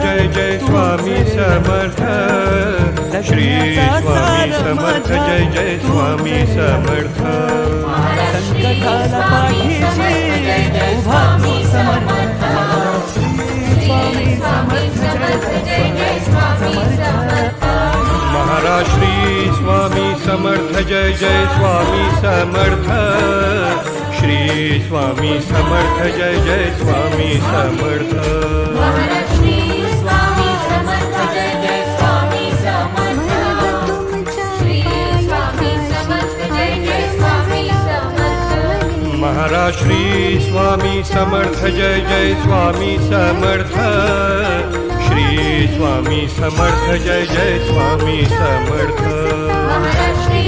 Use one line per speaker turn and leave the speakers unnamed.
जय जय स्वामी समर्थ श्री स्वामी समर्थ जय जय स्वामी समर्थ
संकटाला पाठीशी उभा तू समर्थ स्वामी समर्थ जय जय स्वामी समर्थ
महाराज श्री स्वामी समर्थ जय जय स्वामी समर्थ श्री स्वामी समर्थ जय जय स्वामी समर्थ
महाराज श्री स्वामी समर्थ जय जय स्वामी समर्थ श्री स्वामी समर्थ जय जय स्वामी समर्थ
महाराज श्री स्वामी समर्थ जय जय स्वामी समर्थ श्री स्वामी समर्थ जय जय स्वामी समर्थ
महाराज श्री